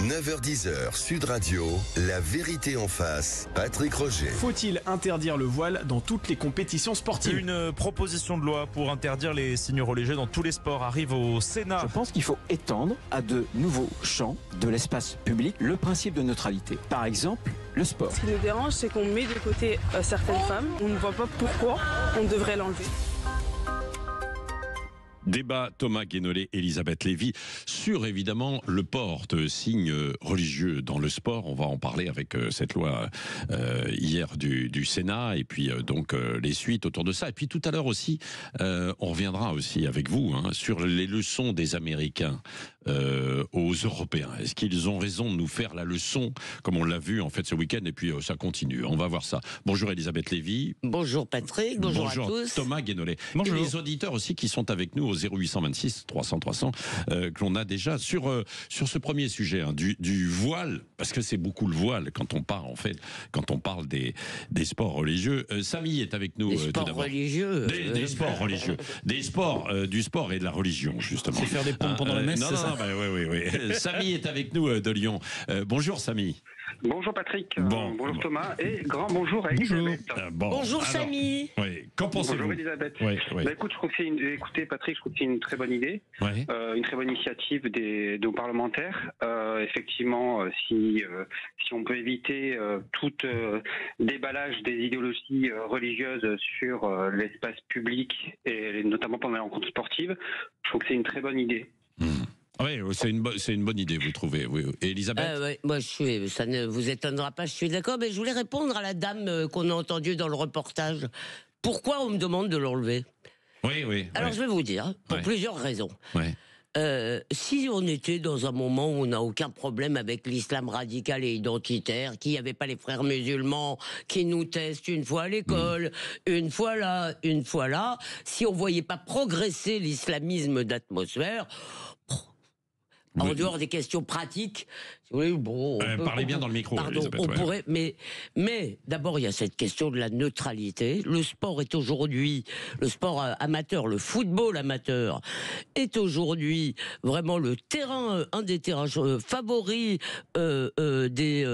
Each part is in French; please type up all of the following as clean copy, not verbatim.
9h-10h, Sud Radio, la vérité en face. Patrick Roger. Faut-il interdire le voile dans toutes les compétitions sportives ? Une proposition de loi pour interdire les signes religieux dans tous les sports arrive au Sénat. Je pense qu'il faut étendre à de nouveaux champs de l'espace public le principe de neutralité. Par exemple, le sport. Ce qui nous dérange, c'est qu'on met de côté certaines femmes. On ne voit pas pourquoi on devrait l'enlever. Débat Thomas Guénolé, Elisabeth Lévy sur évidemment le port de signes religieux dans le sport. On va en parler avec cette loi hier du Sénat et puis donc les suites autour de ça. Et puis tout à l'heure aussi, on reviendra aussi avec vous sur les leçons des Américains aux Européens. Est-ce qu'ils ont raison de nous faire la leçon comme on l'a vu en fait ce week-end et puis ça continue. On va voir ça. Bonjour Elisabeth Lévy. Bonjour Patrick, bonjour à tous. Thomas Guénolé. Bonjour. Et les auditeurs aussi qui sont avec nous au 0826 300 300 que l'on a déjà sur ce premier sujet du voile, parce que c'est beaucoup le voile quand on parle des sports religieux. Samy est avec nous. Des sports religieux. Des sports religieux. Des sports, du sport et de la religion, justement. C'est faire des pompes pendant la messe, non, c'est ça ? Oui. Samy est avec nous de Lyon. Bonjour Samy. Bonjour Patrick, bonjour Thomas et grand bonjour à Bonjour. Elisabeth. Bonjour Samy. Oui. Qu'en pensez-vous ? Bonjour Elisabeth. Oui. Bah, écoute, écoutez Patrick, je trouve que c'est une très bonne idée, une très bonne initiative de nos parlementaires. Effectivement, si on peut éviter tout déballage des idéologies religieuses sur l'espace public et notamment pendant les rencontres sportives, je trouve que c'est une très bonne idée. Oui, c'est une bonne idée, vous trouvez. Oui. Et Elisabeth ? Moi, ça ne vous étonnera pas, je suis d'accord, mais je voulais répondre à la dame qu'on a entendue dans le reportage. Pourquoi on me demande de l'enlever ? Oui. Alors, je vais vous dire, pour plusieurs raisons. Ouais. Si on était dans un moment où on n'a aucun problème avec l'islam radical et identitaire, qu'il n'y avait pas les frères musulmans qui nous testent une fois à l'école, une fois là, si on voyait pas progresser l'islamisme d'atmosphère, en dehors des questions pratiques, si vous voulez, parlez bien dans le micro, pardon, Elisabeth, on pourrait, mais d'abord il y a cette question de la neutralité. Le sport est aujourd'hui, le sport amateur, le football amateur est aujourd'hui vraiment le terrain, un des terrains favoris des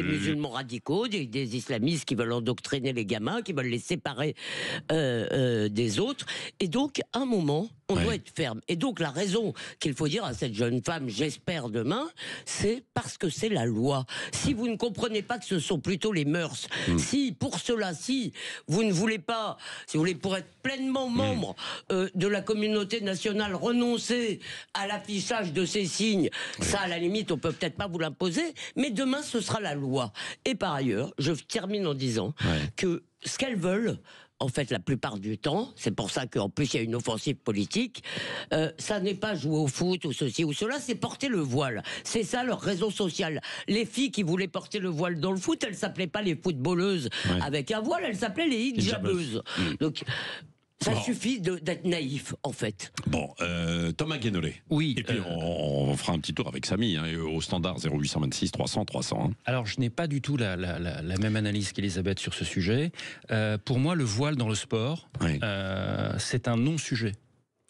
musulmans radicaux, des islamistes qui veulent endoctriner les gamins, qui veulent les séparer des autres. Et donc, à un moment, on doit être ferme. Et donc, la raison qu'il faut dire à cette jeune femme, j'espère demain, c'est parce que c'est la loi. Si vous ne comprenez pas que ce sont plutôt les mœurs, si pour cela, si vous ne voulez pas, si vous voulez pour être pleinement membre de la communauté nationale, renoncer à l'affichage de ces signes, ça à la limite on peut peut-être pas vous l'imposer, mais demain ce sera la loi. Et par ailleurs, je termine en disant que ce qu'elles veulent, en fait, la plupart du temps, c'est pour ça qu'en plus il y a une offensive politique, ça n'est pas jouer au foot ou ceci ou cela, c'est porter le voile. C'est ça leur raison sociale. Les filles qui voulaient porter le voile dans le foot, elles s'appelaient pas les footballeuses avec un voile, elles s'appelaient les hijabeuses. Donc, ça suffit d'être naïf, en fait. Bon, Thomas Guénolé. Oui. Et puis on fera un petit tour avec Samy, au standard 0826 300 300. Alors, je n'ai pas du tout la même analyse qu'Elisabeth sur ce sujet. Pour moi, le voile dans le sport, c'est un non-sujet.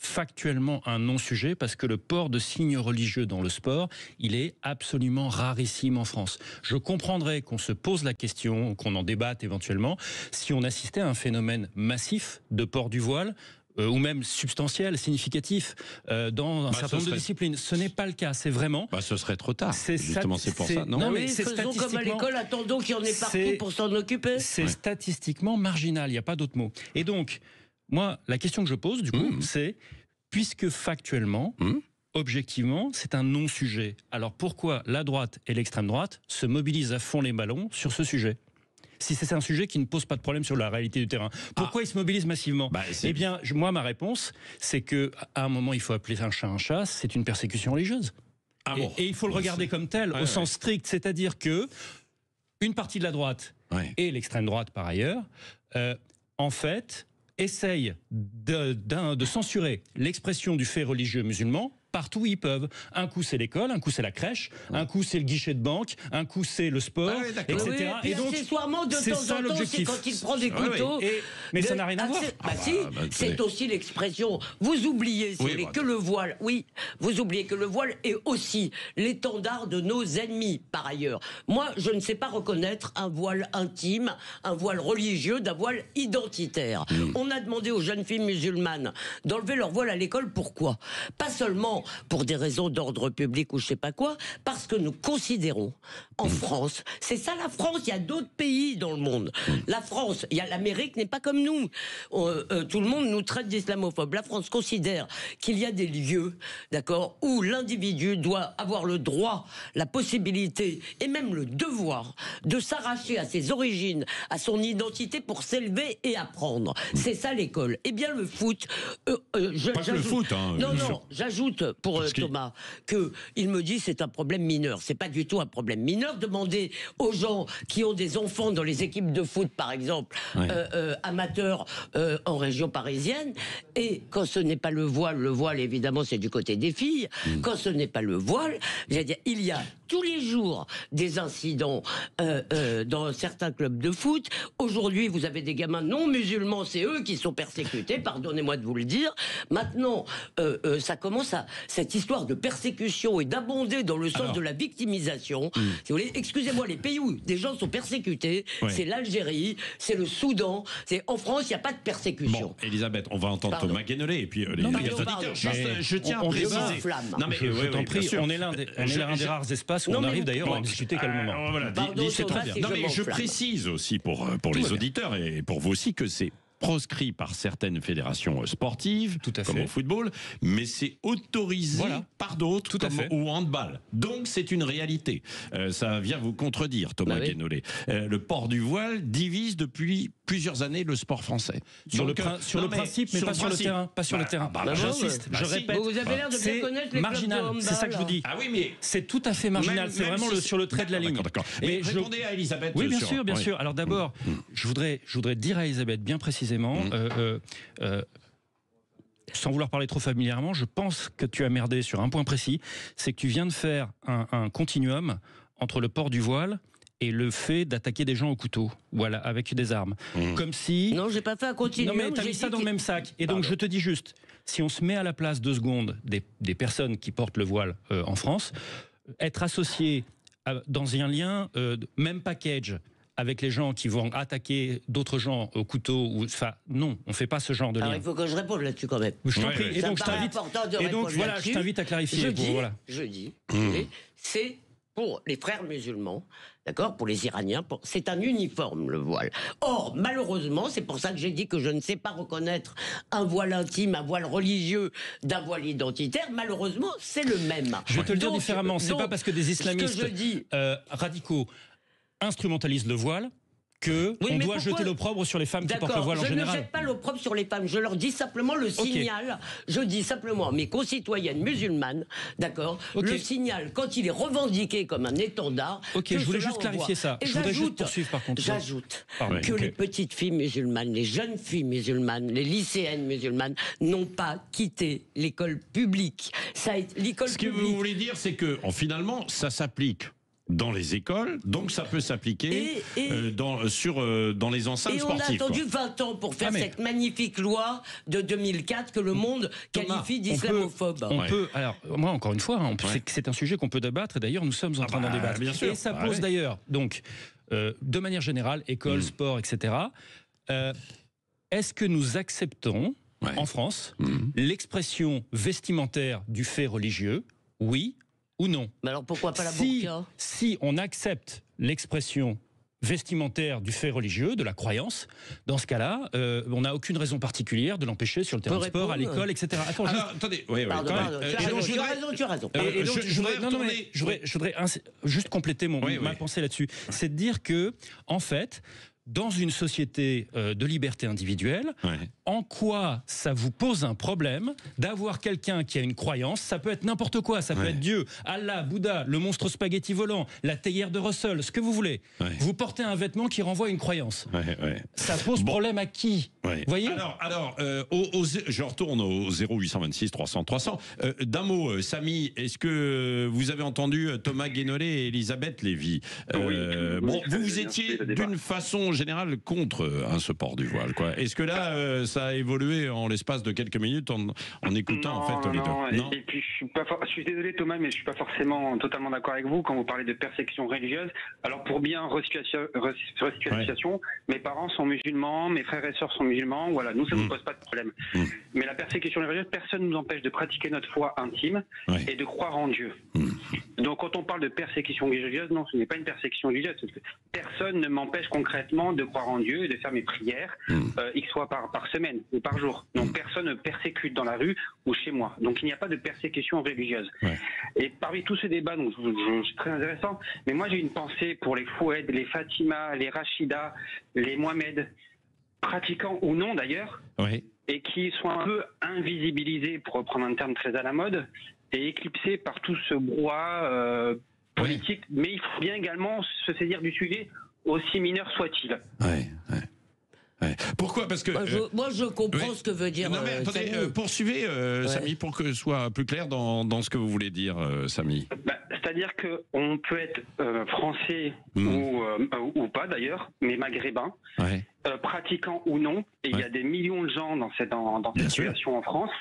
Factuellement un non-sujet, parce que le port de signes religieux dans le sport, il est absolument rarissime en France. Je comprendrais qu'on se pose la question, qu'on en débatte éventuellement, si on assistait à un phénomène massif de port du voile, ou même substantiel, significatif, dans un certain nombre de disciplines. Ce n'est pas le cas, c'est vraiment... ce serait trop tard, justement, c'est pour ça. Non, mais faisons comme à l'école, attendons qu'il y en ait partout pour s'en occuper. C'est statistiquement marginal, il n'y a pas d'autre mot. Et donc, moi, la question que je pose, du coup, c'est, puisque factuellement, objectivement, c'est un non-sujet, alors pourquoi la droite et l'extrême droite se mobilisent à fond les ballons sur ce sujet ? Si c'est un sujet qui ne pose pas de problème sur la réalité du terrain, pourquoi ils se mobilisent massivement ? Eh bien, moi, ma réponse, c'est que à un moment, il faut appeler un chat, c'est une persécution religieuse. Et il faut le regarder comme tel, au sens strict, c'est-à-dire que une partie de la droite et l'extrême droite, par ailleurs, en fait, essaye de censurer l'expression du fait religieux musulman partout où ils peuvent. Un coup c'est l'école, un coup c'est la crèche, un coup c'est le guichet de banque, un coup c'est le sport, etc. Oui, et donc accessoirement de temps en temps, c'est quand il prend des couteaux. Mais ça n'a rien à voir. C'est aussi l'expression. Vous oubliez, si vous voulez, que le voile. Oui, vous oubliez que le voile est aussi l'étendard de nos ennemis. Par ailleurs, moi, je ne sais pas reconnaître un voile intime, un voile religieux, d'un voile identitaire. On a demandé aux jeunes filles musulmanes d'enlever leur voile à l'école. Pourquoi? Pas seulement pour des raisons d'ordre public ou je sais pas quoi, parce que nous considérons en France, c'est ça la France, il y a d'autres pays dans le monde. La France, il y a l'Amérique n'est pas comme nous. Tout le monde nous traite d'islamophobes. La France considère qu'il y a des lieux, d'accord, où l'individu doit avoir le droit, la possibilité et même le devoir de s'arracher à ses origines, à son identité pour s'élever et apprendre. C'est ça l'école. Eh bien le foot, pas que le foot, hein. Non, j'ajoute pour Thomas que il me dit c'est un problème mineur. C'est pas du tout un problème mineur. Demandez aux gens qui ont des enfants dans les équipes de foot, par exemple, amateurs en région parisienne. Et quand ce n'est pas le voile évidemment c'est du côté des filles. Quand ce n'est pas le voile, c'est-à-dire il y a tous les jours des incidents dans certains clubs de foot. Aujourd'hui, vous avez des gamins non musulmans, c'est eux qui sont persécutés, pardonnez-moi de vous le dire. Maintenant, ça commence à cette histoire de persécution et d'abonder dans le sens de la victimisation. Si vous voulez, excusez-moi, les pays où des gens sont persécutés, c'est l'Algérie, c'est le Soudan, c'est en France, il n'y a pas de persécution. Bon, Elisabeth, on va entendre Thomas Guénolé et puis les auditeurs. Je tiens à préciser. Non mais je t'en prie, on est l'un des rares espaces où on arrive d'ailleurs à en discuter calmement. Voilà, c'est très bien. Non mais je précise aussi pour les auditeurs et pour vous aussi que c'est proscrit par certaines fédérations sportives, comme au football, mais c'est autorisé par d'autres, comme au handball. Donc c'est une réalité. Ça vient vous contredire, Thomas Guénolé. Le port du voile divise depuis plusieurs années le sport français. Sur le principe, mais pas sur le terrain. Pas sur le terrain. J'insiste, je répète. Vous avez l'air de bien connaître les marginal. C'est ça que je vous dis. Ah oui, mais c'est tout à fait marginal. C'est vraiment sur le trait de la ligne. Mais répondez à Elisabeth. Oui, bien sûr. Alors d'abord, je voudrais dire à Elisabeth bien précisément. Sans vouloir parler trop familièrement, je pense que tu as merdé sur un point précis, c'est que tu viens de faire un continuum entre le port du voile et le fait d'attaquer des gens au couteau, voilà, avec des armes. Comme si... Non, j'ai pas fait un continuum. Non, mais t'as mis ça dans le même sac. Et donc, je te dis juste, si on se met à la place 2 secondes des personnes qui portent le voile en France, être associé dans un lien, même package, avec les gens qui vont attaquer d'autres gens au couteau, enfin non, on fait pas ce genre de lien. Alors il faut que je réponde là-dessus quand même. Je t'en prie. Et donc je t'invite à clarifier. Je dis, c'est pour les frères musulmans, d'accord, pour les Iraniens, c'est un uniforme le voile. Or, malheureusement, c'est pour ça que j'ai dit que je ne sais pas reconnaître un voile intime, un voile religieux d'un voile identitaire. Malheureusement, c'est le même. Je vais te le dire différemment. C'est pas parce que des islamistes radicaux instrumentalise le voile on doit jeter l'opprobre sur les femmes qui portent le voile en général. Je ne jette pas l'opprobre sur les femmes, je leur dis simplement le signal. Je dis simplement à mes concitoyennes musulmanes, d'accord, le signal, quand il est revendiqué comme un étendard. Je voulais juste clarifier ça. Et je voudrais juste poursuivre par contre. J'ajoute que les petites filles musulmanes, les jeunes filles musulmanes, les lycéennes musulmanes n'ont pas quitté l'école publique. Ce que vous voulez dire, c'est que finalement, ça s'applique dans les écoles, donc ça peut s'appliquer dans les enceintes sportives. Et on a attendu 20 ans pour faire cette magnifique loi de 2004 que le monde qualifie d'islamophobe. On peut, alors moi encore une fois, c'est un sujet qu'on peut débattre et d'ailleurs nous sommes en train d'en débattre. Bien sûr. Et ça pose d'ailleurs, donc, de manière générale, école, sport, etc. Est-ce que nous acceptons, en France, l'expression vestimentaire du fait religieux? Oui ou non? Mais alors pourquoi pas la burqa? Si on accepte l'expression vestimentaire du fait religieux, de la croyance, dans ce cas-là, on n'a aucune raison particulière de l'empêcher sur le terrain de sport, à l'école, etc. Attendez, tu as raison. Je voudrais juste compléter ma pensée là-dessus. C'est de dire que, en fait, dans une société de liberté individuelle, en quoi ça vous pose un problème d'avoir quelqu'un qui a une croyance? Ça peut être n'importe quoi, ça peut être Dieu, Allah, Bouddha, le monstre spaghetti volant, la théière de Russell, ce que vous voulez. Vous portez un vêtement qui renvoie à une croyance. Ça pose problème à qui? Ouais. Voyez. Alors, je retourne au 0826 300 300. D'un mot, Samy, est-ce que vous avez entendu Thomas Guénolé et Elisabeth Lévy? Vous étiez d'une façon générale contre ce port du voile, quoi. Est-ce que là, ça a évolué en l'espace de quelques minutes en écoutant en fait les deux? Non. Et puis je suis désolé Thomas, mais je suis pas forcément totalement d'accord avec vous quand vous parlez de persécution religieuse. Alors pour bien resituation, mes parents sont musulmans, mes frères et sœurs sont musulmans, voilà, nous ça ne nous pose pas de problème. Mais la persécution religieuse, personne ne nous empêche de pratiquer notre foi intime et de croire en Dieu. Donc quand on parle de persécution religieuse, non, ce n'est pas une persécution religieuse. Personne ne m'empêche concrètement de croire en Dieu et de faire mes prières, X fois par semaine ou par jour. Donc personne ne persécute dans la rue ou chez moi. Donc il n'y a pas de persécution religieuse. Et parmi tous ces débats, donc c'est très intéressant, mais moi j'ai une pensée pour les Foued, les Fatima, les Rachida, les Mohamed, pratiquants ou non d'ailleurs, et qui sont un peu invisibilisés, pour reprendre un terme très à la mode, et éclipsés par tout ce brouhaha politique. Mais il faut bien également se saisir du sujet, aussi mineur soit-il. Pourquoi? Parce que moi je comprends ce que veut dire. Non mais attendez, poursuivez Samy, pour que ce soit plus clair dans ce que vous voulez dire, Samy. C'est-à-dire que on peut être français ou pas d'ailleurs, mais maghrébin, pratiquant ou non, et il y a des millions de gens dans cette situation en France.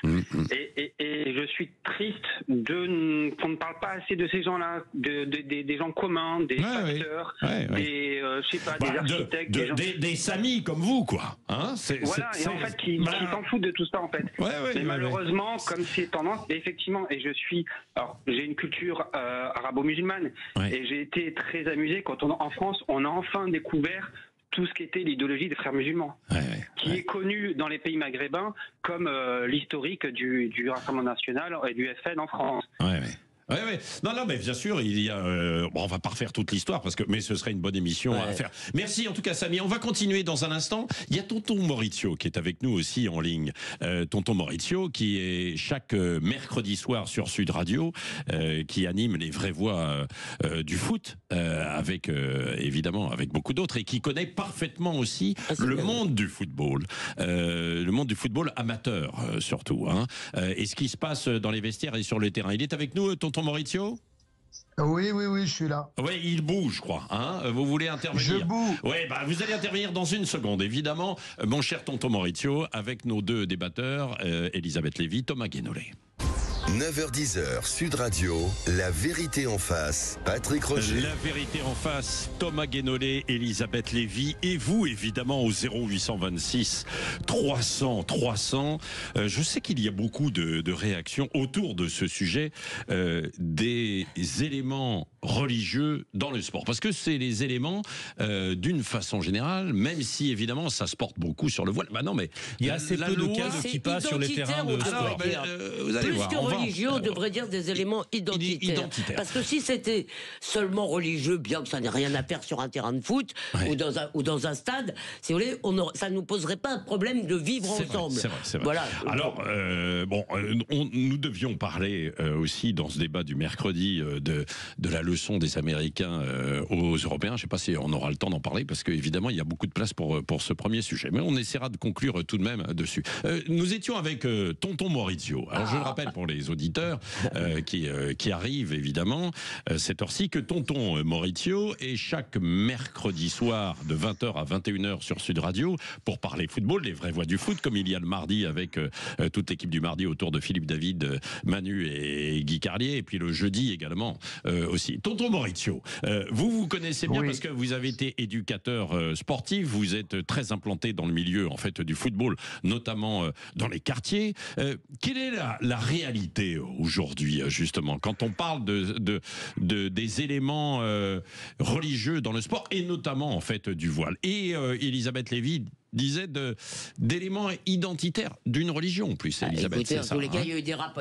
Et je suis triste qu'on ne parle pas assez de ces gens-là, des gens communs, des facteurs, des je sais pas, des architectes, des Samy comme vous, quoi. Hein, et en fait qui s'en foutent de tout ça en fait. Mais malheureusement, comme c'est tendance, et effectivement, et j'ai une culture arabo-musulmane, et j'ai été très amusé quand en France on a enfin découvert tout ce qu'était l'idéologie des frères musulmans, qui est connue dans les pays maghrébins comme l'historique du Rassemblement national et du FN en France. Non, mais bien sûr, il y a. On va pas refaire toute l'histoire mais ce serait une bonne émission à faire. Merci en tout cas, Samy. On va continuer dans un instant. Il y a Tonton Maurizio qui est avec nous aussi en ligne. Tonton Maurizio qui est chaque mercredi soir sur Sud Radio, qui anime les vraies voix du foot avec évidemment avec beaucoup d'autres et qui connaît parfaitement aussi le monde du football, amateur surtout. Et ce qui se passe dans les vestiaires et sur le terrain. Il est avec nous, Tonton Maurizio? Oui, je suis là. Oui, il bouge, je crois. Vous voulez intervenir? Je bouge. Oui, vous allez intervenir dans une seconde, évidemment, mon cher Tonton Maurizio, avec nos deux débatteurs, Elisabeth Lévy, Thomas Guénolé. 9h-10h, Sud Radio, la vérité en face, Patrick Roger. La vérité en face, Thomas Guénolé, Elisabeth Lévy, et vous, évidemment, au 0826 300 300. Je sais qu'il y a beaucoup de réactions autour de ce sujet, des éléments religieux dans le sport. Parce que c'est les éléments, d'une façon générale, même si, évidemment, ça se porte beaucoup sur le voile. Non, mais il y a assez peu de cas qui passent sur les terrains de sport. Vous allez voir. Religieux, on devrait dire des éléments identitaires. Parce que si c'était seulement religieux, bien que ça n'ait rien à faire sur un terrain de foot ou dans un stade, si vous voulez, ça ne nous poserait pas un problème de vivre ensemble. C'est vrai. Voilà. Alors, nous devions parler aussi dans ce débat du mercredi de la leçon des Américains aux Européens. Je ne sais pas si on aura le temps d'en parler parce qu'évidemment, il y a beaucoup de place pour ce premier sujet. Mais on essaiera de conclure tout de même dessus. Nous étions avec Tonton Maurizio. Alors, je le rappelle pour les auditeurs qui arrivent évidemment cette heure-ci que Tonton Maurizio est chaque mercredi soir de 20h à 21h sur Sud Radio pour parler football, les vraies voix du foot, comme il y a le mardi avec toute l'équipe du mardi autour de Philippe David, Manu et Guy Carlier, et puis le jeudi également aussi. Tonton Maurizio, vous connaissez bien parce que vous avez été éducateur sportif, vous êtes très implanté dans le milieu en fait du football, notamment dans les quartiers. Quelle est la réalité aujourd'hui, justement, quand on parle des éléments religieux dans le sport, et notamment, en fait, du voile. Et Elisabeth Lévy disait d'éléments identitaires d'une religion, en plus, Elisabeth. Écoutez, en tous les cas, il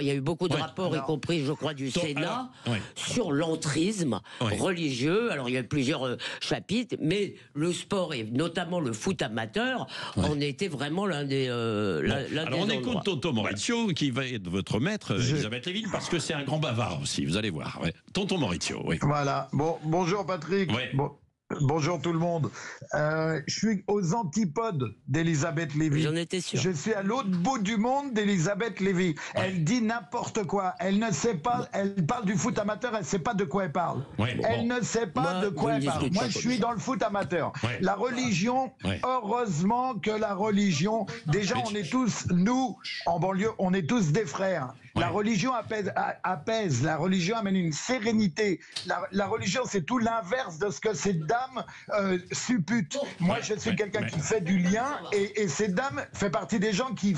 y a eu beaucoup de rapports, y compris, je crois, du Sénat, sur l'entrisme religieux. Alors, il y a eu plusieurs chapitres, mais le sport, et notamment le foot amateur, en était vraiment l'un des alors, on écoute Tonton Maurizio, qui va être votre maître, Elisabeth Lévy, parce que c'est un grand bavard aussi, vous allez voir. Tonton Maurizio, Voilà. Bonjour Patrick. Bonjour tout le monde. Je suis aux antipodes d'Elisabeth Lévy. J'en étais sûr. Je suis à l'autre bout du monde d'Elisabeth Lévy. Elle dit n'importe quoi. Elle ne sait pas. Elle parle du foot amateur. Elle ne sait pas de quoi elle parle. Elle ne sait pas de quoi elle parle. Moi, je suis dans le foot amateur. La religion. Heureusement que la religion. Déjà, on est tous, nous, en banlieue, on est tous des frères. La religion apaise. La religion amène une sérénité. La religion, c'est tout l'inverse de ce que ces dames supputent. Moi, je suis quelqu'un qui fait du lien et ces dames fait partie des gens qui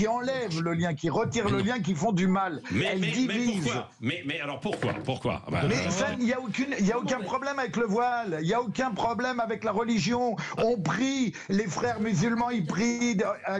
enlèvent le lien, qui retirent le lien, qui font du mal. Elles divisent. Mais alors pourquoi Mais il n'y a aucun problème avec le voile. Il n'y a aucun problème avec la religion. On prie. Les frères musulmans, ils prient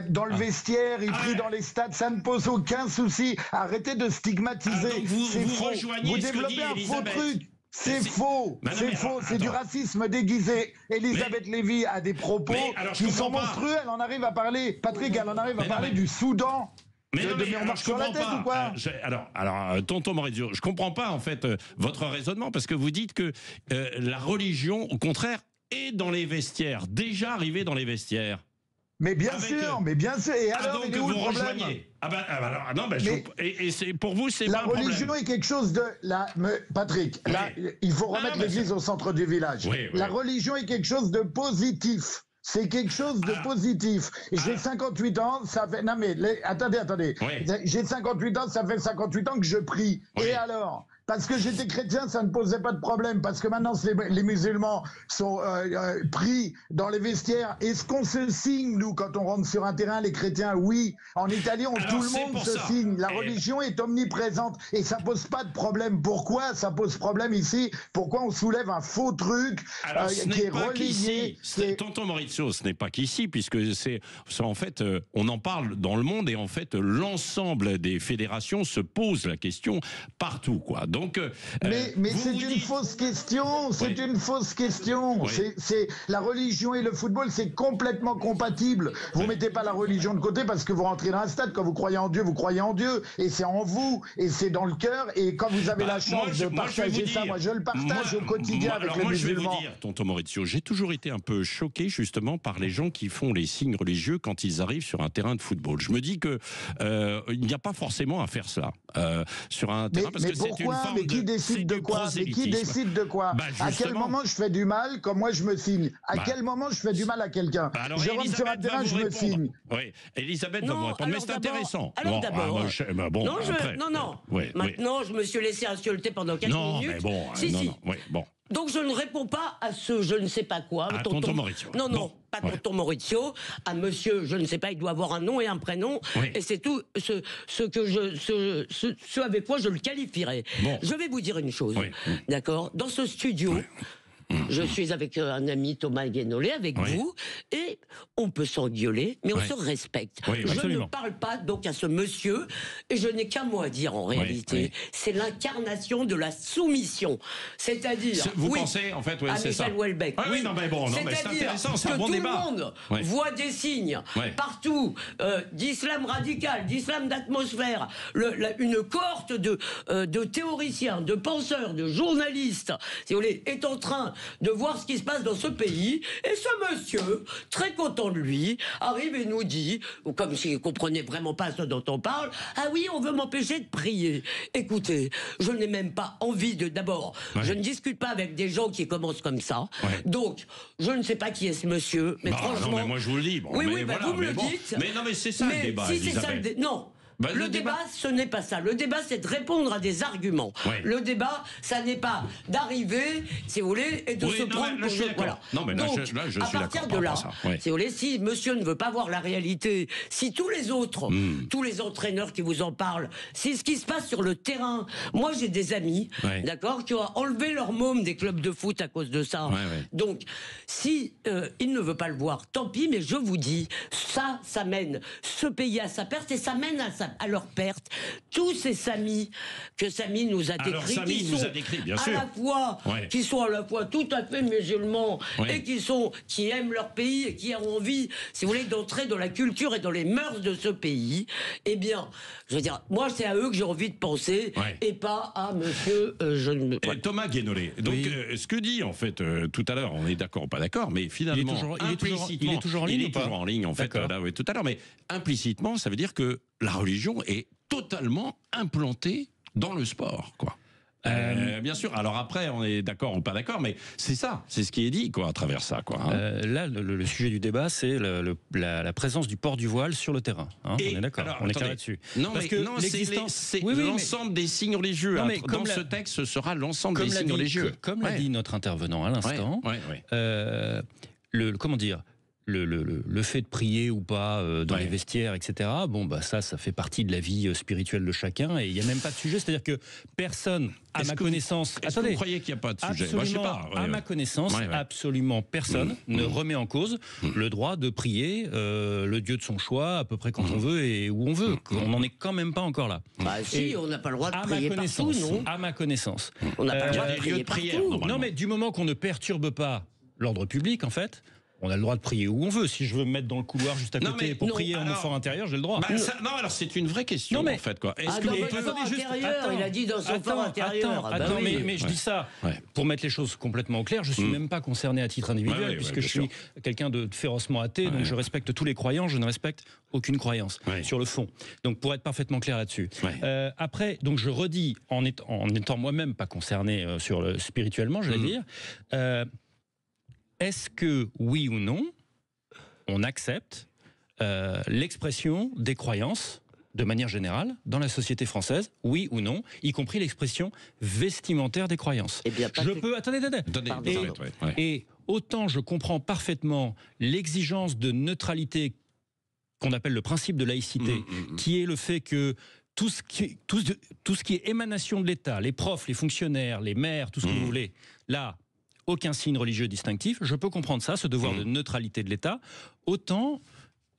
dans le vestiaire, ils prient dans les stades. Ça ne pose aucun souci. Arrêtez de stigmatiser. C'est faux. Vous développez un faux truc. C'est faux, c'est faux, c'est du racisme déguisé. Elisabeth Lévy a des propos qui sont monstrueux. Elle en arrive à parler, Patrick, elle en arrive à parler du Soudan. On marche sur la tête ou quoi? Alors, tonton Maurizio, je comprends pas en fait votre raisonnement parce que vous dites que la religion, au contraire, est dans les vestiaires, déjà arrivée dans les vestiaires. Mais bien sûr. Et alors, donc il est où vous le problème? rejoignez. Et c'est pour vous, c'est la pas un problème. religion est quelque chose de Patrick. Là, il faut remettre l'église au centre du village. La religion est quelque chose de positif. C'est quelque chose de positif. J'ai 58 ans, ça fait... Non mais, attendez. J'ai 58 ans, ça fait 58 ans que je prie. Et alors? Parce que j'étais chrétien, ça ne posait pas de problème. Parce que maintenant, les musulmans sont pris dans les vestiaires. Est-ce qu'on se signe, nous, quand on rentre sur un terrain, les chrétiens? Oui. En Italie, tout le monde se signe. La religion est omniprésente. Et ça pose pas de problème. Pourquoi ça pose problème ici? Pourquoi on soulève un faux truc qui est relié? Tonton Maurizio, ce n'est pas qu'ici, puisque c'est en fait, on en parle dans le monde et en fait, l'ensemble des fédérations se pose la question partout, quoi. Donc, mais c'est une fausse question. C'est une fausse question. C'est la religion et le football, c'est complètement compatible. Vous mettez pas la religion de côté parce que vous rentrez dans un stade. Quand vous croyez en Dieu, vous croyez en Dieu, et c'est en vous, et c'est dans le cœur. Et quand vous avez la chance de partager ça, moi je le partage au quotidien avec les musulmans. Je vais vous dire, tonton Maurizio, j'ai toujours été un peu choqué justement par les gens qui font les signes religieux quand ils arrivent sur un terrain de football. Je me dis que il n'y a pas forcément à faire cela sur un terrain parce que c'est une mais qui décide de quoi? Mais qui décide de quoi? À quel moment je fais du mal comme moi je me signe? À quel moment je fais du mal à quelqu'un? Je rentre sur un terrain, je me signe. Oui, Elisabeth va vous répondre, mais c'est intéressant. Alors d'abord, maintenant je me suis laissé insulter pendant 4 minutes. Mais bon, bon. Donc je ne réponds pas à ce je ne sais pas quoi. Tonton Maurizio. Non, pas tonton Maurizio. À monsieur, je ne sais pas, il doit avoir un nom et un prénom. Et c'est tout ce avec quoi je le qualifierais. Je vais vous dire une chose. D'accord? Dans ce studio... Je suis avec un ami, Thomas Guénolé, avec vous, et on peut s'engueuler, mais on se respecte. Je ne parle pas donc à ce monsieur, et je n'ai qu'un mot à dire en réalité. C'est l'incarnation de la soumission. C'est-à-dire, vous pensez, en fait, à c'est ça. Michel Houellebecq. Mais c'est intéressant, c'est un bon débat. Tout le monde voit des signes partout d'islam radical, d'islam d'atmosphère, une cohorte de théoriciens, de penseurs, de journalistes, si vous voulez, est en train de voir ce qui se passe dans ce pays, et ce monsieur, très content de lui, arrive et nous dit, comme s'il ne comprenait vraiment pas ce dont on parle, ah oui, on veut m'empêcher de prier. Écoutez, je n'ai même pas envie d'abord, je ne discute pas avec des gens qui commencent comme ça, donc je ne sais pas qui est ce monsieur, mais franchement... Non, mais moi je vous le dis. Vous me le dites. Mais non, mais c'est ça le débat, si c'est ça le débat. Non. Le débat, ce n'est pas ça. Le débat, c'est de répondre à des arguments. Le débat, ça n'est pas d'arriver, si vous voulez, et de se prendre pour... Voilà. Non, mais donc, là, je à suis partir de là, si vous voulez, si monsieur ne veut pas voir la réalité, si tous les autres, tous les entraîneurs qui vous en parlent, si ce qui se passe sur le terrain, moi j'ai des amis, d'accord, qui ont enlevé leur môme des clubs de foot à cause de ça. Donc, si il ne veut pas le voir, tant pis, mais je vous dis, ça mène ce pays à sa perte et ça mène à sa à leur perte tous ces Samis que Samy nous a décrits. Alors Samy nous a décrit, bien sûr. Qui sont à la fois tout à fait musulmans et qui aiment leur pays et qui ont envie, si vous voulez, d'entrer dans la culture et dans les mœurs de ce pays. Eh bien, je veux dire, moi, c'est à eux que j'ai envie de penser et pas à monsieur... Thomas Guénolé. Donc, ce que dit, en fait, tout à l'heure, on est d'accord ou pas d'accord, mais finalement... Il est toujours en ligne ou pas ? Il est toujours en ligne, en fait, là, tout à l'heure. Mais implicitement, ça veut dire que la religion est totalement implantée dans le sport, quoi. Bien sûr. Alors après, on est d'accord ou pas d'accord, mais c'est ça, c'est ce qui est dit, quoi, à travers ça, quoi. Là, le sujet du débat, c'est la présence du port du voile sur le terrain. On est d'accord. On est clair là-dessus. Non, parce que c'est l'ensemble des signes religieux. Dans ce texte, ce sera l'ensemble des signes religieux. Comme l'a dit notre intervenant à l'instant, comment dire, le fait de prier ou pas dans les vestiaires, etc., ça fait partie de la vie spirituelle de chacun et il n'y a même pas de sujet. C'est-à-dire que personne, à ma connaissance... Est-ce que vous croyez qu'il n'y a pas de sujet ? Je sais pas. À ma connaissance, absolument personne ne remet en cause le droit de prier le Dieu de son choix à peu près quand on veut et où on veut. On n'en est quand même pas encore là. On n'a pas le droit de prier partout, non ? À ma connaissance. On n'a pas le droit de prier partout. Non, mais du moment qu'on ne perturbe pas l'ordre public, en fait... On a le droit de prier où on veut. Si je veux me mettre dans le couloir juste à côté pour prier en mon fort intérieur, j'ai le droit. Alors c'est une vraie question, en fait, quoi. Est-ce que il a dit dans son fort intérieur. Mais je dis ça pour mettre les choses complètement au clair. Je suis même pas concerné à titre individuel puisque je suis quelqu'un de férocement athée, donc je respecte tous les croyants, je ne respecte aucune croyance sur le fond. Donc pour être parfaitement clair là-dessus. Après, donc je redis en étant moi-même pas concerné spirituellement, je vais dire. Est-ce que, oui ou non, on accepte l'expression des croyances, de manière générale, dans la société française, oui ou non, y compris l'expression vestimentaire des croyances ? Attendez. Et autant je comprends parfaitement l'exigence de neutralité qu'on appelle le principe de laïcité, qui est le fait que tout ce qui est émanation de l'État, les profs, les fonctionnaires, les maires, tout ce que vous voulez, là... aucun signe religieux distinctif, je peux comprendre ça, ce devoir de neutralité de l'État, autant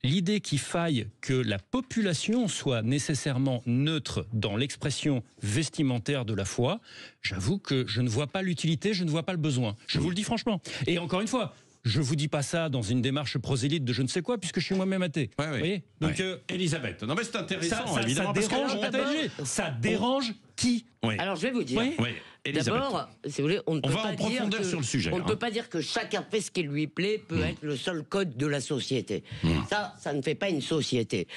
l'idée qu'il faille que la population soit nécessairement neutre dans l'expression vestimentaire de la foi, j'avoue que je ne vois pas l'utilité, je ne vois pas le besoin. Je vous le dis franchement. Et encore une fois, je vous dis pas ça dans une démarche prosélyte de je ne sais quoi, puisque je suis moi-même athée. Vous voyez ? Donc, Elisabeth, non mais c'est intéressant, évidemment. Ça dérange qui ? Alors je vais vous dire. D'abord, si vous voulez, on ne peut pas dire que, sur le sujet, on ne peut pas dire que chacun fait ce qui lui plaît peut être le seul code de la société. Ça ne fait pas une société.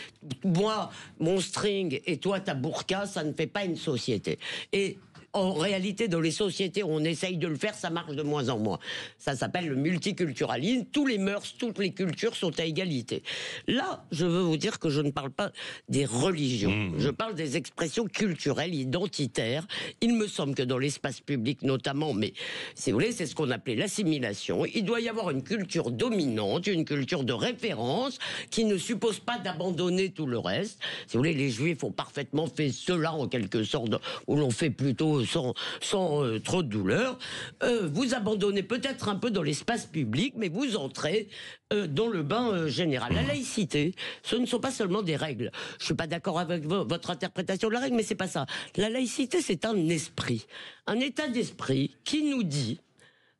Moi, mon string et toi ta burqa, ça ne fait pas une société. Et en réalité, dans les sociétés où on essaye de le faire, ça marche de moins en moins. Ça s'appelle le multiculturalisme. Tous les mœurs, toutes les cultures sont à égalité. Là, je veux vous dire que je ne parle pas des religions. Je parle des expressions culturelles, identitaires. Il me semble que dans l'espace public notamment, mais si vous voulez, c'est ce qu'on appelait l'assimilation. Il doit y avoir une culture dominante, une culture de référence qui ne suppose pas d'abandonner tout le reste. Si vous voulez, les Juifs ont parfaitement fait cela en quelque sorte, où l'on fait plutôt sans trop de douleur. Vous abandonnez peut-être un peu dans l'espace public, mais vous entrez dans le bain général. La laïcité, ce ne sont pas seulement des règles. Je suis pas d'accord avec votre interprétation de la règle, mais c'est pas ça. La laïcité, c'est un esprit, un état d'esprit qui nous dit,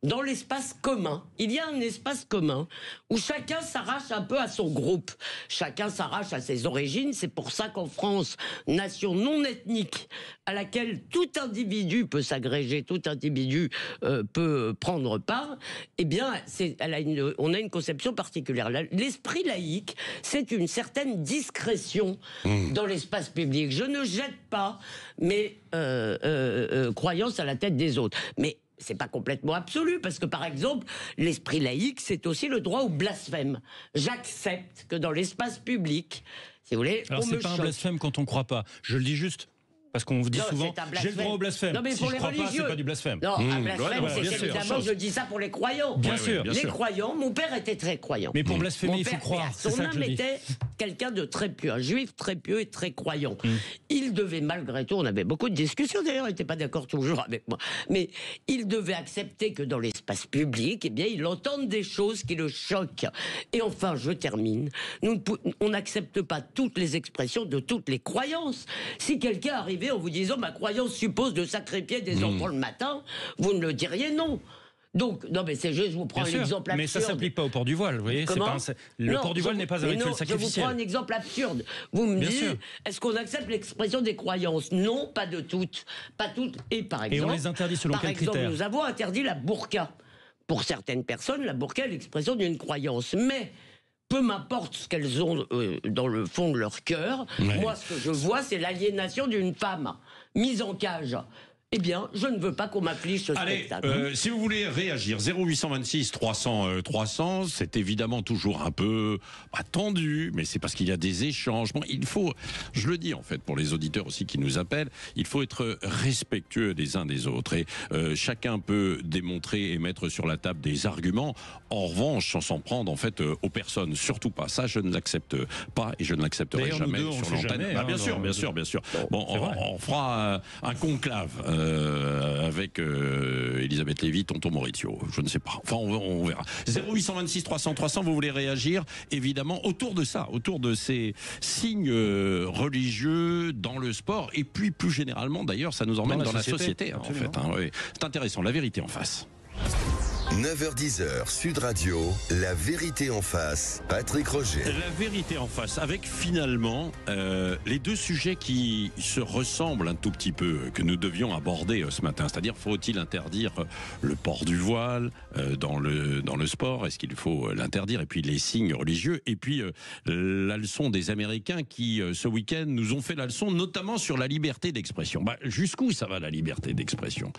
dans l'espace commun, il y a un espace commun où chacun s'arrache un peu à son groupe, chacun s'arrache à ses origines. C'est pour ça qu'en France, nation non ethnique à laquelle tout individu peut s'agréger, tout individu peut prendre part, eh bien, on a une conception particulière. L'esprit laïque, c'est une certaine discrétion dans l'espace public. Je ne jette pas mes croyances à la tête des autres. Mais c'est pas complètement absolu, parce que, par exemple, l'esprit laïque, c'est aussi le droit au blasphème. J'accepte que dans l'espace public, si vous voulez, alors, c'est pas un blasphème quand on croit pas. Je le dis juste Parce qu'on dit souvent, c'est un j'ai le droit au blasphème. Non, mais si pour je les crois pas, religieux. c'est pas du blasphème. Non, un blasphème, bien c'est sûr. évidemment, je dis ça pour les croyants. Bien sûr. Les croyants, mon père était très croyant. Mais pour blasphémer, Mon il faut père, croire. C'est son ça que âme je dis. était quelqu'un de très pieux, un juif très pieux et très croyant. Il devait malgré tout, on avait beaucoup de discussions d'ailleurs, il n'était pas d'accord toujours avec moi, mais il devait accepter que dans l'espace public, eh bien, il entende des choses qui le choquent. Et enfin, je termine, on n'accepte pas toutes les expressions de toutes les croyances. Si quelqu'un arrivait en vous disant ma croyance suppose de sacrifier des enfants le matin, vous ne le diriez non. Donc, non, mais c'est juste, je vous prends un exemple absurde. Mais ça ne s'applique pas au port du voile, vous voyez. Le port du voile n'est pas un rituel sacrificiel. Je vous prends un exemple absurde. Vous me dites, est-ce qu'on accepte l'expression des croyances? Non, pas de toutes. Pas toutes. Et par exemple. Et on les interdit selon quels critères? Nous avons interdit la burqa. Pour certaines personnes, la burqa est l'expression d'une croyance. Mais. Peu m'importe ce qu'elles ont dans le fond de leur cœur, moi ce que je vois c'est l'aliénation d'une femme mise en cage. Eh bien, je ne veux pas qu'on m'afflige ce spectacle. Si vous voulez réagir, 0826 300 300, c'est évidemment toujours un peu tendu, mais c'est parce qu'il y a des échanges. Bon, il faut, je le dis en fait pour les auditeurs aussi qui nous appellent, il faut être respectueux des uns des autres. Et chacun peut démontrer et mettre sur la table des arguments. En revanche, sans s'en prendre en fait aux personnes, surtout pas. Ça, je ne l'accepte pas et je ne l'accepterai jamais sur l'antenne. Bien sûr. Bon, on fera un conclave. Avec Elisabeth Lévy, tonton Maurizio, je ne sais pas. Enfin, on verra. 0826 300 300, vous voulez réagir évidemment autour de ça, autour de ces signes religieux dans le sport et puis plus généralement d'ailleurs, ça nous emmène dans la société en fait. Oui. C'est intéressant, la vérité en face. 9h-10h, Sud Radio, la vérité en face, Patrick Roger. La vérité en face, avec finalement les deux sujets qui se ressemblent un tout petit peu, que nous devions aborder ce matin. C'est-à-dire, faut-il interdire le port du voile dans le sport? Est-ce qu'il faut l'interdire? Et puis les signes religieux. Et puis la leçon des Américains qui, ce week-end, nous ont fait la leçon, notamment sur la liberté d'expression. Jusqu'où ça va, la liberté d'expression?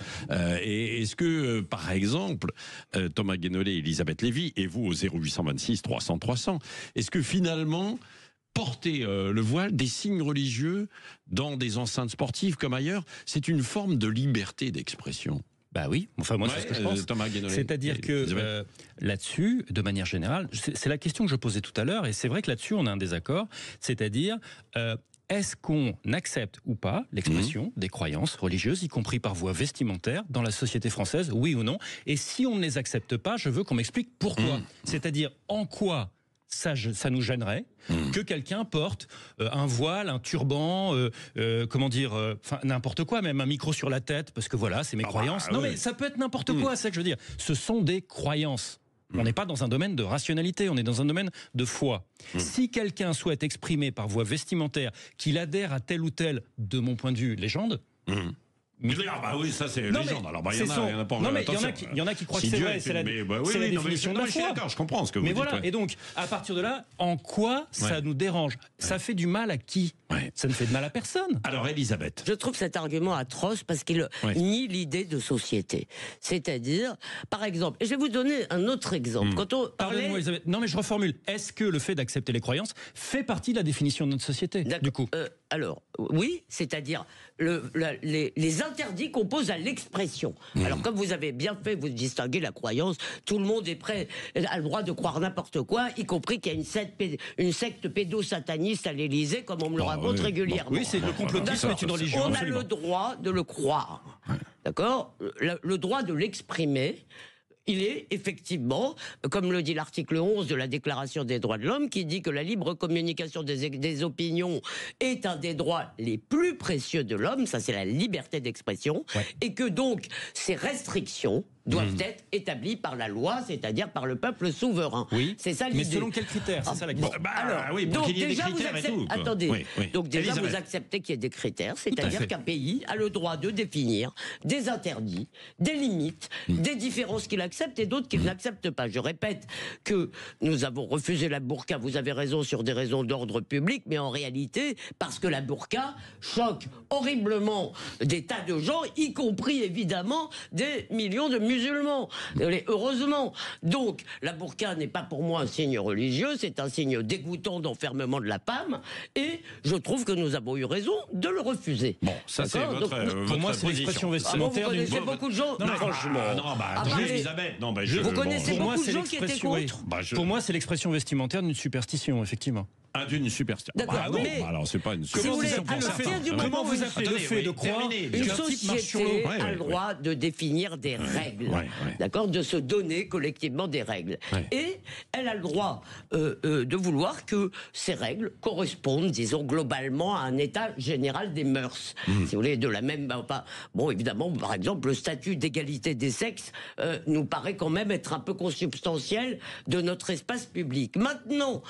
Et est-ce que, par exemple... Thomas Guénolé et Elisabeth Lévy, et vous au 0826 300 300. Est-ce que finalement, porter le voile, des signes religieux dans des enceintes sportives comme ailleurs, c'est une forme de liberté d'expression? Bah oui, enfin moi c'est ce que je pense. C'est-à-dire que là-dessus, de manière générale, c'est la question que je posais tout à l'heure, et c'est vrai que là-dessus on a un désaccord, c'est-à-dire... est-ce qu'on accepte ou pas l'expression des croyances religieuses, y compris par voie vestimentaire, dans la société française, oui ou non? Et si on ne les accepte pas, je veux qu'on m'explique pourquoi. C'est-à-dire en quoi ça nous gênerait que quelqu'un porte un voile, un turban, n'importe quoi, même un micro sur la tête, parce que voilà, c'est mes croyances. Non mais ça peut être n'importe quoi, c'est ça que je veux dire. Ce sont des croyances. On n'est pas dans un domaine de rationalité, on est dans un domaine de foi. Si quelqu'un souhaite exprimer par voie vestimentaire qu'il adhère à telle ou telle, de mon point de vue, légende... oui, ça c'est légende. Alors, il y en a pas. Non, mais il y en a qui croient que c'est vrai. C'est la définition de la foi. Je suis d'accord, je comprends ce que vous dites. Et donc, à partir de là, en quoi ça nous dérange? Ça fait du mal à qui? Ça ne fait de mal à personne. Alors, Elisabeth. Je trouve cet argument atroce parce qu'il nie l'idée de société. C'est-à-dire, par exemple, et je vais vous donner un autre exemple. Quand on Pardonnez-moi, Elisabeth. Non, mais je reformule. Est-ce que le fait d'accepter les croyances fait partie de la définition de notre société, du coup? Alors, oui, c'est-à-dire les interdits qu'on pose à l'expression. Alors, comme vous avez bien fait, vous distinguez la croyance, tout le monde est prêt, a le droit de croire n'importe quoi, y compris qu'il y a une secte pédosataniste à l'Élysée, comme on me le raconte régulièrement. Oui, c'est le complotisme est une religion. On a le droit de le croire. D'accord? Le droit de l'exprimer. Il est effectivement, comme le dit l'article 11 de la Déclaration des droits de l'homme, qui dit que la libre communication des opinions est un des droits les plus précieux de l'homme, ça c'est la liberté d'expression, et que donc ces restrictions doivent être établies par la loi, c'est-à-dire par le peuple souverain. Oui, c'est ça l'idée. Mais selon quels critères? C'est ça la question. Donc déjà vous acceptez, attendez, donc déjà vous acceptez qu'il y ait des critères, c'est-à-dire qu'un pays a le droit de définir des interdits, des limites, des différences qu'il accepte et d'autres qu'il n'accepte pas. Je répète que nous avons refusé la burqa, vous avez raison, sur des raisons d'ordre public, mais en réalité, parce que la burqa choque horriblement des tas de gens, y compris évidemment des millions de musulmans. Heureusement. Donc, la burqa n'est pas pour moi un signe religieux, c'est un signe dégoûtant d'enfermement de la femme, et je trouve que nous avons eu raison de le refuser. Bon, ça c'est votre pour moi, c'est l'expression vestimentaire. Vous connaissez beaucoup de gens. Elisabeth, vous connaissez beaucoup de gens qui étaient contre. Pour moi, c'est l'expression vestimentaire d'une superstition, effectivement. D'une superstition. D'accord, mais alors c'est pas une superstition. Comment vous appelez le fait de croire une société a le droit de définir des règles, d'accord, de se donner collectivement des règles, et elle a le droit de vouloir que ces règles correspondent, disons globalement, à un état général des mœurs. Si vous voulez, de la même, bon, évidemment, par exemple, le statut d'égalité des sexes nous paraît quand même être un peu consubstantiel de notre espace public. Maintenant,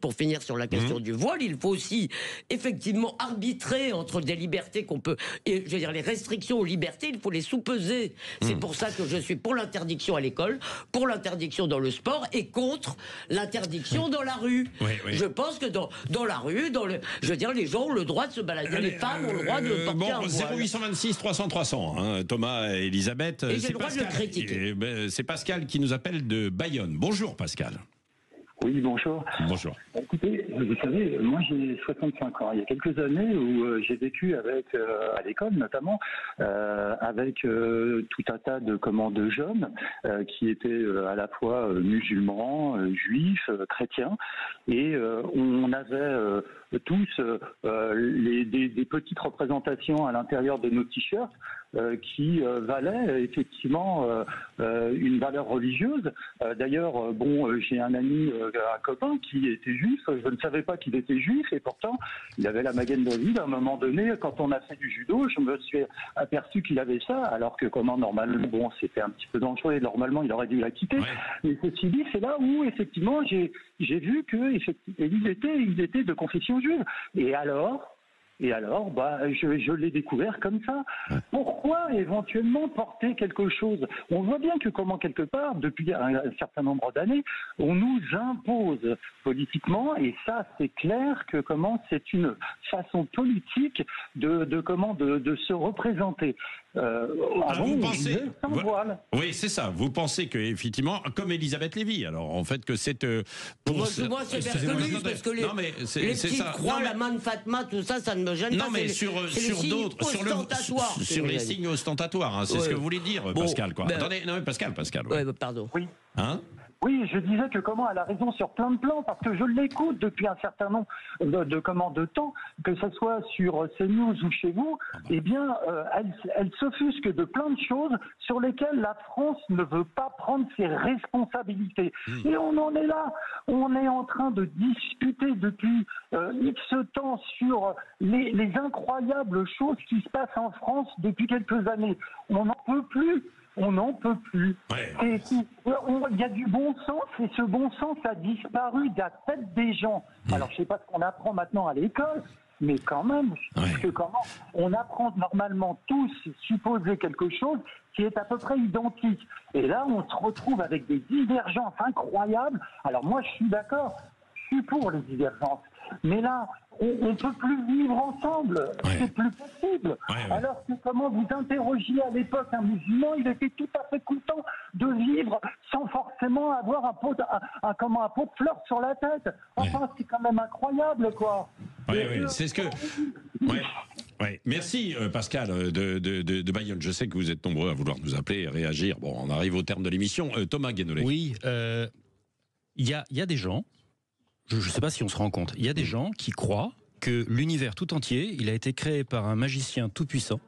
pour finir sur la question du voile, il faut aussi effectivement arbitrer entre des libertés qu'on peut, et je veux dire les restrictions aux libertés, il faut les sous-peser. C'est pour ça que je suis pour l'interdiction à l'école, pour l'interdiction dans le sport et contre l'interdiction dans la rue. Je pense que dans la rue, je veux dire, les gens ont le droit de se balader, les femmes ont le droit de porter un voile. 0826 300 300, Thomas et Elisabeth. Et j'ai le droit de le critiquer. C'est Pascal qui nous appelle de Bayonne. Bonjour Pascal. Oui, bonjour. Bonjour. Écoutez, vous savez, moi j'ai 65 ans. Il y a quelques années où j'ai vécu avec, à l'école notamment, avec tout un tas de jeunes qui étaient à la fois musulmans, juifs, chrétiens, et on avait tous des petites représentations à l'intérieur de nos t-shirts qui valaient effectivement une valeur religieuse. D'ailleurs, j'ai un ami, un copain qui était juif. Je ne savais pas qu'il était juif et pourtant il avait la Magen David. À un moment donné, quand on a fait du judo, je me suis aperçu qu'il avait ça, alors que normalement, c'était un petit peu dangereux et normalement il aurait dû la quitter. Mais ceci dit, c'est là où effectivement j'ai vu qu'il était de confession juive. Et alors, je l'ai découvert comme ça. Pourquoi éventuellement porter quelque chose? On voit bien que quelque part, depuis un certain nombre d'années, on nous impose politiquement, et ça c'est clair que c'est une façon politique de se représenter. Vous pensez, oui, c'est ça. Vous pensez que effectivement, comme Elisabeth Lévy, alors en fait que c'est moi c'est Berkeley, parce que les petites croix, la main de Fatma, tout ça, ça ne me gêne pas. Non, mais sur d'autres, sur les signes ostentatoires, c'est ce que vous voulez dire, Pascal, quoi. Attendez, non, mais Pascal. Pardon. Oui. Oui, je disais que elle a raison sur plein de plans, parce que je l'écoute depuis un certain nombre de temps, que ce soit sur CNews ou chez vous, eh bien, elle s'offusque de plein de choses sur lesquelles la France ne veut pas prendre ses responsabilités. Et on en est là. On est en train de discuter depuis X temps sur les incroyables choses qui se passent en France depuis quelques années. On n'en peut plus. On n'en peut plus. Il y a du bon sens, et ce bon sens a disparu de la tête des gens. Alors, je ne sais pas ce qu'on apprend maintenant à l'école, mais quand même, on apprend normalement tous supposer quelque chose qui est à peu près identique. Et là, on se retrouve avec des divergences incroyables. Alors moi, je suis d'accord, je suis pour les divergences. Mais là, on ne peut plus vivre ensemble. C'est plus possible. Alors que vous interrogiez à l'époque un musulman, il était tout à fait content de vivre sans forcément avoir un pot de fleurs sur la tête. Enfin, c'est quand même incroyable, quoi. C'est ce que... Merci Pascal de Bayonne. Je sais que vous êtes nombreux à vouloir nous appeler et réagir. Bon, on arrive au terme de l'émission. Thomas Guénolé. Oui, il y a des gens... Je ne sais pas si on se rend compte. Il y a des gens qui croient que l'univers tout entier, il a été créé par un magicien tout-puissant,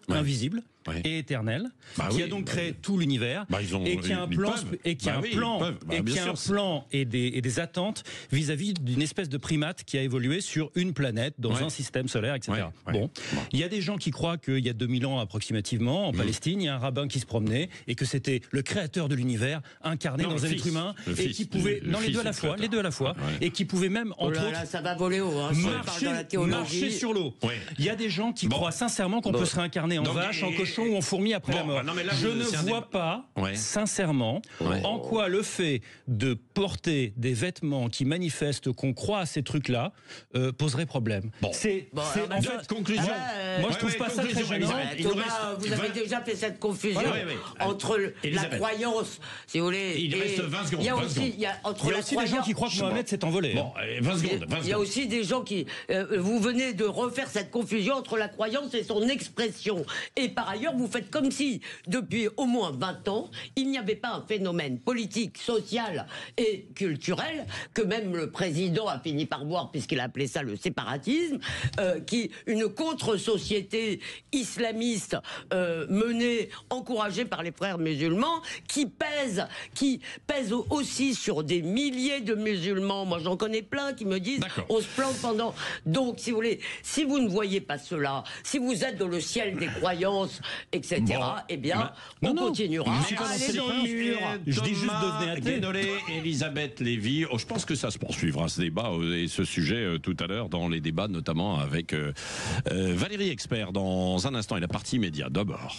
invisible et éternel, qui a donc créé tout l'univers, et qui a un plan, et des attentes vis-à-vis d'une espèce de primate qui a évolué sur une planète, dans un système solaire, etc. Il y a des gens qui croient qu'il y a 2000 ans approximativement, en Palestine, il y a un rabbin qui se promenait, et que c'était le créateur de l'univers, incarné dans un être humain, et qui pouvait, les deux à la fois, et qui pouvait même, entre autres, ça va voler haut, marcher sur l'eau. Il y a des gens qui croient sincèrement qu'on peut se réincarner en vache, en cochon, champ où on fourmille après la mort. Je ne vois pas, sincèrement, en quoi le fait de porter des vêtements qui manifestent qu'on croit à ces trucs-là poserait problème. En fait, conclusion. Moi, je trouve pas ça très gênant. Thomas, vous avez déjà fait cette confusion entre la croyance, si vous voulez. Il reste 20 secondes. Il y a aussi, il y a aussi des gens qui croient que Mohamed s'est envolé. Bon, 20 secondes. Il y a aussi des gens qui... vous venez de refaire cette confusion entre la croyance et son expression. Et par ailleurs, vous faites comme si, depuis au moins 20 ans, il n'y avait pas un phénomène politique, social et culturel que même le président a fini par voir, puisqu'il a appelé ça le séparatisme, une contre-société islamiste menée, encouragée par les frères musulmans, qui pèse aussi sur des milliers de musulmans. Moi, j'en connais plein qui me disent on se plante pendant. Donc, si vous voulez, si vous ne voyez pas cela, si vous êtes dans le ciel des croyances, etc., eh bien, on continuera à aller dans le mur. Je dis juste devenez athée. Guénolé, Elisabeth Lévy. Je pense que ça se poursuivra, ce débat et ce sujet tout à l'heure dans les débats, notamment avec Valérie Expert dans un instant et la partie média d'abord.